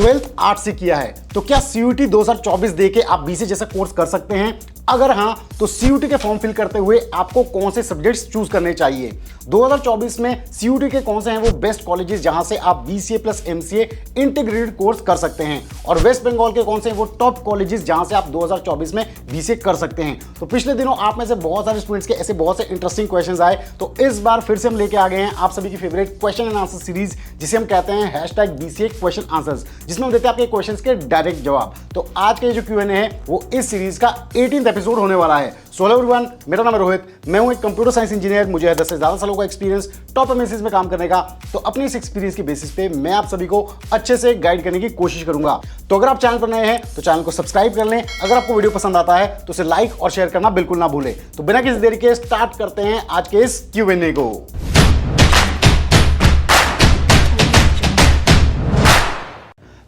12th arts से किया है तो क्या CUET 2024 देके आप BCA जैसा कोर्स कर सकते हैं? अगर हां तो CUET के फॉर्म फिल करते हुए आपको कौन से सब्जेक्ट्स चूज करने चाहिए? 2024 में CUET के कौन से हैं वो बेस्ट कॉलेजेस जहां से आप BCA plus MCA integrated course कर सकते हैं, और वेस्ट बंगाल के कौन से हैं वो टॉप कॉलेजेस जहां से आप 2024 में BCA कर सकते हैं। तो पिछले दिनों आप में से बहुत सारे स्टूडेंट्स के ऐसे बहुत से इंटरेस्टिंग क्वेश्चंस आए, तो इस बार फिर से हम लेके आ गए हैं आप सभी की favourite question and answer series, जिसे हम कहते हैं #BCA क्वेश्चन आंसर्स, जिसमें हम देते हैं आपके क्वेश्चंस के डायरेक्ट जवाब। तो आज के जो Q&A है वो इस सीरीज का 18th एपिसोड होने वाला है। सो हेलो एवरीवन, मेरा नाम है रोहित, मैं हूं एक कंप्यूटर साइंस इंजीनियर, मुझे है 10 से ज्यादा सालों का एक्सपीरियंस टॉप एमएनसीज में काम करने का। तो अपनी इस एक्सपीरियंस के बेसिस पे मैं आप सभी को अच्छे से गाइड करने की कोशिश करूंगा। तो अगर आप चैनल पर नए हैं तो चैनल को सब्सक्राइब कर लें, अगर आपको वीडियो पसंद आता है तो उसे लाइक और शेयर करना बिल्कुल ना भूलें। तो बिना किसी देरी के स्टार्ट करते हैं आज के इस Q&A को।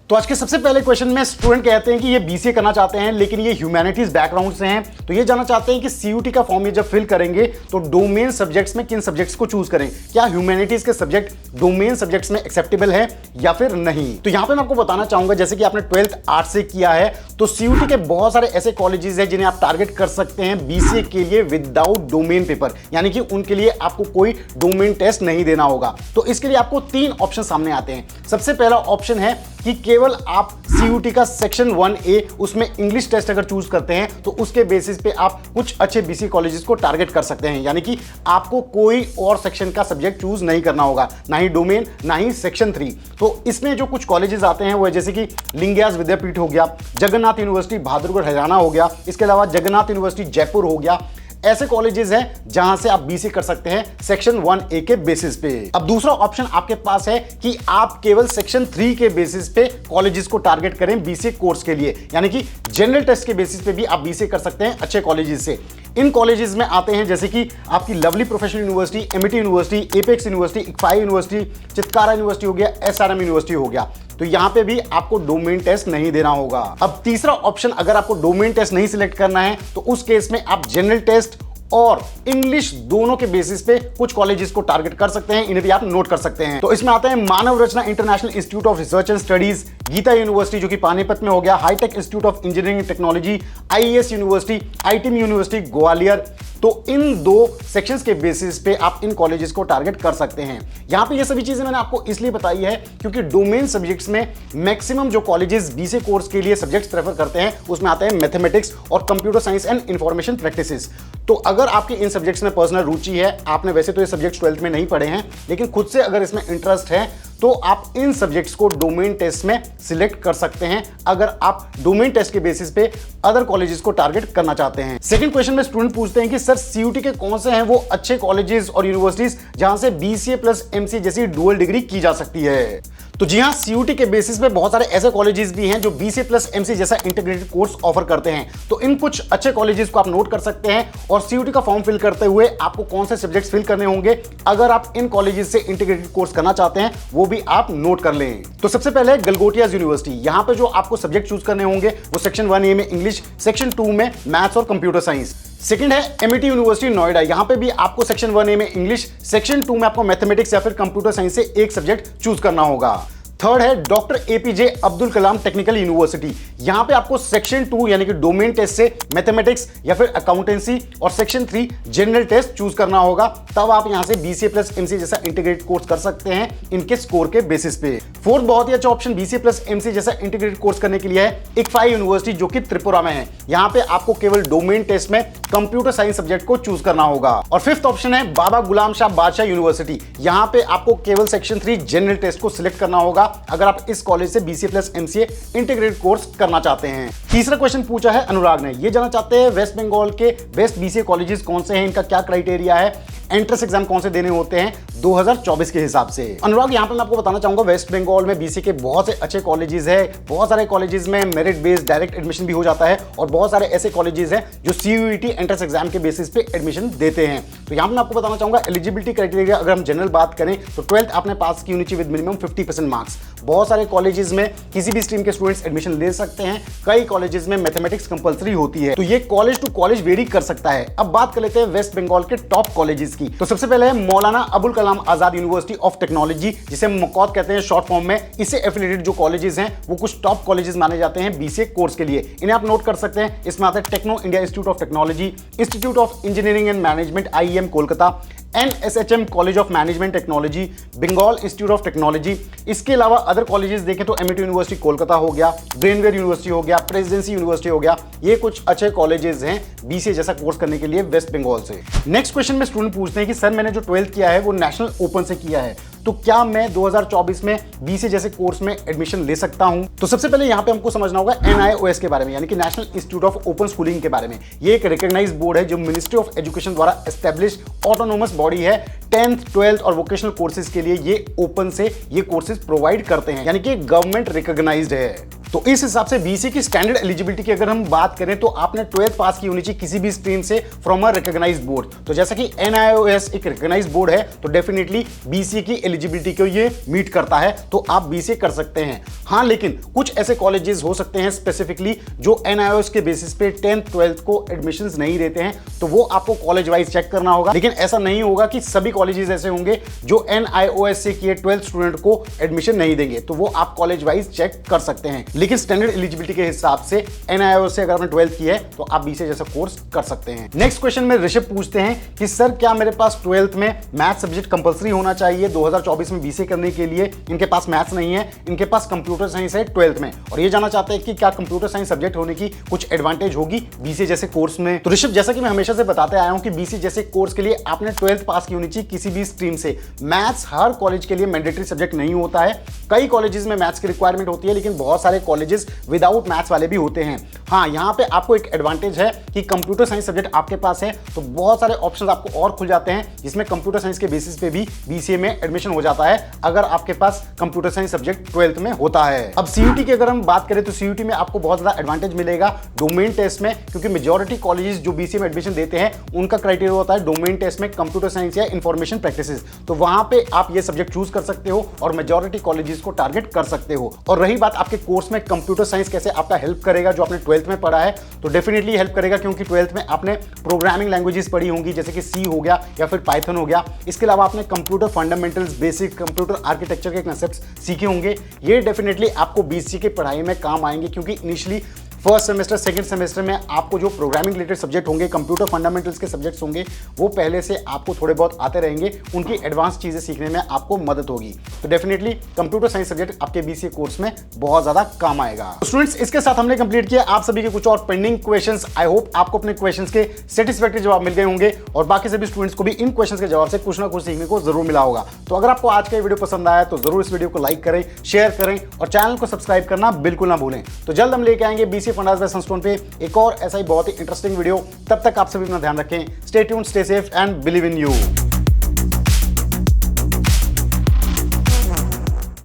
तो आज के सबसे पहले क्वेश्चन में स्टूडेंट कहते हैं कि ये BCA करना चाहते हैं लेकिन ये ह्यूमैनिटीज बैकग्राउंड से हैं, तो ये जानना चाहते हैं कि CUET का फॉर्म ये जब फिल करेंगे तो डोमेन सब्जेक्ट्स में किन सब्जेक्ट्स को चूज करें, क्या ह्यूमैनिटीज के सब्जेक्ट डोमेन सब्जेक्ट्स में एक्सेप्टेबल है या फिर नहीं। तो यहां पे मैं आपको बताना चाहूंगा, जैसे कि आपने 12th आर्ट्स से किया है तो CUET के बहुत सारे ऐसे कॉलेजेस हैं जिन्हें आप टारगेट कर सकते हैं BCA के लिए विदाउट डोमेन पेपर, यानी कि उनके लिए आपको कोई डोमेन टेस्ट नहीं देना होगा। तो इसके लिए आपको 3 ऑप्शन सामने आते हैं। सबसे पहला ऑप्शन है कि केवल आप CUET का सेक्शन 1A उसमें इंग्लिश टेस्ट अगर चूज करते हैं तो उसके बेसिस पे आप कुछ अच्छे BCA कॉलेजेस को टारगेट कर सकते हैं, यानी कि आपको कोई और सेक्शन का सब्जेक्ट चूज नहीं करना होगा, ना ही डोमेन ना ही सेक्शन 3। तो इसमें जो कुछ कॉलेजेस आते हैं वो है जैसे कि लिंगियास विद्यापीठ हो गया, जगन्नाथ यूनिवर्सिटी बहादुरगढ़ हरियाणा हो गया, इसके अलावा जगन्नाथ यूनिवर्सिटी जयपुर हो गया। ऐसे कॉलेजेस हैं जहां से आप BCA कर सकते हैं सेक्शन 1A के बेसिस पे। अब दूसरा ऑप्शन आपके पास है कि आप केवल सेक्शन 3 के बेसिस पे कॉलेजेस को टारगेट करें BCA कोर्स के लिए, यानी कि जनरल टेस्ट के बेसिस पे भी आप BCA कर सकते हैं अच्छे कॉलेजेस से। इन कॉलेजेस में आते हैं जैसे कि आपकी lovely professional university, MIT university, Apex university, ICFAI university, Chitkara university हो गया, SRM यूनिवर्सिटी हो गया। तो यहां पे भी आपको डोमेन टेस्ट नहीं देना होगा। अब तीसरा ऑप्शन, अगर आपको डोमेन टेस्ट नहीं सिलेक्ट करना है तो उस केस में आप जनरल टेस्ट और इंग्लिश दोनों के बेसिस पे कुछ कॉलेजेस को टारगेट कर सकते हैं, इन्हें भी आप नोट कर सकते हैं। तो इसमें आते हैं Manav Rachna international institute of research and studies, Geeta university जो कि पानीपत में हो गया, hitech institute of engineering and technology, IES university, ITM university Gwalior. तो इन 2 सेक्शंस के बेसिस पे आप इन कॉलेजेस को टारगेट कर सकते हैं। यहां पे ये सभी चीजें मैंने आपको इसलिए बताई है क्योंकि डोमेन सब्जेक्ट्स में मैक्सिमम जो कॉलेजेस BCA कोर्स के लिए सब्जेक्ट्स प्रेफर करते हैं उसमें आते हैं मैथमेटिक्स और computer science and information practices. तो अगर आपकी इन सब्जेक्ट्स में पर्सनल रुचि है, आपने वैसे तो ये सब्जेक्ट्स 12th में नहीं पढ़े हैं लेकिन खुद से अगर इसमें इंटरेस्ट है तो आप इन सब्जेक्ट्स को डोमेन टेस्ट में सिलेक्ट कर सकते हैं अगर आप डोमेन टेस्ट के बेसिस पे अदर कॉलेजेस को टारगेट करना चाहते हैं। सेकंड क्वेश्चन में स्टूडेंट पूछते हैं कि सर CUET के कौन से हैं वो अच्छे कॉलेजेस और यूनिवर्सिटीज जहां से BCA प्लस MCA जैसी डुअल डिग्री की जा सकती है। तो जी हाँ, CUET के बेसिस पे बहुत सारे ऐसे कॉलेजेस भी हैं जो BCA प्लस MCA जैसा इंटीग्रेटेड कोर्स ऑफर करते हैं। तो इन कुछ अच्छे कॉलेजेस को आप नोट कर सकते हैं और CUET का फॉर्म फिल करते हुए आपको कौन से सब्जेक्ट्स फिल करने होंगे अगर आप इन कॉलेजेस से इंटीग्रेटेड कोर्स करना चाहते हैं वो भी आप नोट कर लें। तो सबसे पहले गलगोटियाज यूनिवर्सिटी, यहां पे जो आपको सब्जेक्ट चूज करने होंगे वो सेक्शन 1A में इंग्लिश, सेक्शन 2 में मैथ्स और कंप्यूटर साइंस। सेकंड है MIT यूनिवर्सिटी नोएडा, यहां पे भी आपको सेक्शन 1A में इंग्लिश, सेक्शन 2 में आपको मैथमेटिक्स या फिर कंप्यूटर साइंस से एक सब्जेक्ट चूज करना होगा। थर्ड है doctor APJ Abdul Kalam technical university, यहां पे आपको सेक्शन 2 यानी कि डोमेन टेस्ट से मैथमेटिक्स या फिर अकाउंटेंसी और सेक्शन 3 जनरल टेस्ट चूज करना होगा, तब आप यहां से BCA प्लस MCA जैसा इंटीग्रेटेड कोर्स कर सकते हैं इनके स्कोर के बेसिस पे। फोर्थ बहुत ही अच्छा ऑप्शन BCA प्लस MCA जैसा इंटीग्रेटेड कोर्स करने के लिए है इक्फाई यूनिवर्सिटी जो कि त्रिपुरा में है। यहां पे आपको केवल डोमेन टेस्ट में कंप्यूटर साइंस सब्जेक्ट को चूज करना होगा। और फिफ्थ ऑप्शन है बाबा गुलाम शाह बादशाह यूनिवर्सिटी, यहां पे आपको केवल सेक्शन 3 जनरल टेस्ट को सिलेक्ट करना होगा अगर आप इस कॉलेज से BCA plus MCA integrated course करना चाहते हैं। तीसरा क्वेश्चन पूछा है अनुराग ने, ये जानना चाहते हैं वेस्ट बंगाल के बेस्ट BCA कॉलेजेस कौन से हैं, इनका क्या क्राइटेरिया है, एंट्रेंस एग्जाम कौन से देने होते हैं 2024 के हिसाब से। अनुराग यहाँ पर मैं आपको बताना चाहूंगा वेस्ट बंगाल में BCA के बहुत से अच्छे कॉलेजेस हैं, बहुत सारे कॉलेजेस में मेरिट बेस्ड डायरेक्ट एडमिशन भी हो जाता है और बहुत सारे ऐसे कॉलेजेस हैं जो CUET एंट्रेंस एग्जाम के बेसिस पे एडमिशन देते हैं। तो यहाँ पर मैं आपको बताना चाहूंगा एलिजिबिलिटी क्राइटेरिया, अगर हम जनरल बात करें तो 12th आपने पास की होनी चाहिए विद मिनिमम 50% मार्क्स। बहुत सारे कॉलेजेस में किसी भी स्ट्रीम के स्टूडेंट्स एडमिशन ले सकते हैं, कई कॉलेजेस में मैथमेटिक्स कंपलसरी होती है, तो ये कॉलेज टू कॉलेज वेरी कर सकता है। अब बात कर लेते हैं वेस्ट बंगाल के टॉप कॉलेजेस की। तो सबसे पहले है Maulana Abul Kalam Azad university of technology, जिसे मकौद कहते हैं शॉर्ट फॉर्म में। इससे एफिलिएटेड जो कॉलेजेस हैं वो कुछ टॉप कॉलेजेस माने जाते हैं बीसीए कोर्स के लिए। इन्हें आप नोट कर सकते हैं। इसमें आता है Techno India institute of technology, institute of engineering and management IIM Kolkata, NSHM college of management technology, Bengal institute of technology. इसके अलावा अदर कॉलेजेस देखें तो MIT यूनिवर्सिटी कोलकाता हो गया, ब्रेनवेयर यूनिवर्सिटी हो गया, प्रेसिडेंसी यूनिवर्सिटी हो गया। ये कुछ अच्छे कॉलेजेस हैं बीसीए जैसा कोर्स करने के लिए वेस्ट बंगाल से। नेक्स्ट क्वेश्चन में स्टूडेंट पूछते हैं कि सर मैंने जो 12th किया है वो नेशनल ओपन से किया है, तो क्या मैं 2024 में बीसीए जैसे कोर्स में एडमिशन ले सकता हूं? तो सबसे पहले यहां पे हमको समझना होगा NIOS के बारे में, यानी कि national institute of open schooling के बारे में। ये एक रिकॉग्नाइज्ड बोर्ड है जो मिनिस्ट्री ऑफ एजुकेशन द्वारा एस्टैब्लिश्ड ऑटोनोमस बॉडी है। 10th, 12th और वोकेशनल कोर्सेज के लिए ये ओपन से ये कोर्सेज प्रोवाइड करते हैं, यानी कि गवर्नमेंट रिकॉग्नाइज्ड है। तो इस हिसाब से बीसीए की स्टैंडर्ड एलिजिबिलिटी की अगर हम बात करें तो आपने 12th पास की होनी चाहिए किसी भी स्ट्रीम से फ्रॉम अ रिकॉग्नाइज्ड बोर्ड। तो जैसा कि NIOS एक रिकॉग्नाइज्ड बोर्ड है तो डेफिनेटली बीसीए की एलिजिबिलिटी को ये मीट करता है, तो आप बीसीए कर सकते हैं। हाँ, लेकिन कुछ ऐसे कॉलेजेस हो सकते हैं स्पेसिफिकली जो NIOS के बेसिस पे 10th, 12th को एडमिशंस नहीं देते हैं, तो वो आपको कॉलेज वाइज चेक करना होगा। लेकिन ऐसा नहीं होगा कि सभी कॉलेजेस ऐसे होंगे जो NIOS से किए 12th स्टूडेंट को एडमिशन नहीं देंगे, तो वो आप कॉलेज वाइज चेक कर सकते हैं। लेकिन स्टैंडर्ड एलिजिबिलिटी के हिसाब से NIOS से अगर आपने 12th की है तो आप बीसीए जैसा कोर्स कर सकते हैं। नेक्स्ट क्वेश्चन में ऋषभ पूछते हैं कि सर क्या मेरे पास 12th में मैथ सब्जेक्ट कंपलसरी होना चाहिए 2024 में बीसीए करने के लिए? इनके पास मैथ्स नहीं है, इनके पास कंप्यूटर साइंस है 12th में, और ये जानना चाहते हैं कि क्या कंप्यूटर साइंस सब्जेक्ट होने की कुछ एडवांटेज होगी बीसीए जैसे कोर्स में। तो ऋषभ, जैसा कि मैं हमेशा से बताते आया हूं कि बीसीए जैसे कोर्स के लिए आपने 12th पास की होनी चाहिए किसी भी स्ट्रीम से। मैथ्स हर कॉलेज के लिए मैंडेटरी सब्जेक्ट नहीं होता है। कई कॉलेजेस में मैथ्स की रिक्वायरमेंट होती है, लेकिन बहुत सारे कॉलेजेस विदाउट मैथ्स वाले भी होते हैं। हाँ, यहाँ पे आपको एक एडवांटेज है कि कंप्यूटर साइंस सब्जेक्ट आपके पास है, तो बहुत सारे ऑप्शंस आपको और खुल जाते हैं, जिसमें कंप्यूटर साइंस के बेसिस पे भी बीसीए में एडमिशन हो जाता है अगर आपके पास कंप्यूटर साइंस सब्जेक्ट 12th में होता है। अब सीयूटी की अगर हम बात करें तो सीयूटी में आपको बहुत ज्यादा एडवांटेज मिलेगा डोमेन टेस्ट में, क्योंकि मेजॉरिटी कॉलेजेस जो बीसीए में एडमिशन देते हैं उनका क्राइटेरिया होता है डोमेन टेस्ट में कंप्यूटर साइंस या इंफॉर्मेशन प्रैक्टिसेस। तो वहां पे आप ये सब्जेक्ट चूज कर सकते हो और मेजॉरिटी कॉलेजेस को टारगेट कर सकते हो। और रही बात आपके कोर्स में कंप्यूटर साइंस कैसे आपका हेल्प करेगा, जो आपने 12th में पढ़ा है, तो डेफिनेटली हेल्प करेगा, क्योंकि 12th में आपने प्रोग्रामिंग लैंग्वेजेस पढ़ी होंगी जैसे कि सी हो गया या फिर पाइथन हो गया। इसके अलावा आपने computer fundamentals, basic computer architecture के कंसेप्ट्स सीखे होंगे। ये डेफिनेटली आपको बीसीए की पढ़ाई में काम आएंगे, क्योंकि initially first semester, second semester में आपको जो प्रोग्रामिंग रिलेटेड सब्जेक्ट होंगे, कंप्यूटर फंडामेंटल्स के सब्जेक्ट्स होंगे, वो पहले से आपको थोड़े बहुत आते रहेंगे। उनकी एडवांस चीजें सीखने में आपको मदद होगी। तो डेफिनेटली कंप्यूटर साइंस सब्जेक्ट आपके बीसीए कोर्स में बहुत ज्यादा काम आएगा। तो स्टूडेंट्स, इसके साथ हमने कंप्लीट किया आप सभी के कुछ और पेंडिंग क्वेश्चंस। आई होप आपको अपने क्वेश्चंस के सेटिस्फैक्टरी जवाब मिल गए होंगे और बाकी सभी स्टूडेंट्स को भी इन क्वेश्चंस के जवाब से कुछ ना कुछ सीखने को जरूर मिला होगा। तो अगर आपको आज का वीडियो पसंद आया तो जरूर इस वीडियो को लाइक करें, शेयर करें और चैनल को सब्सक्राइब करना बिल्कुल ना भूलें। तो जल्द हम लेके आएंगे बीसीए फंडास बाय सनस्टोन पे एक और ऐसा ही बहुत ही इंटरेस्टिंग वीडियो। तब तक आप सभी अपना ध्यान रखें। Stay tuned, stay safe and believe in you.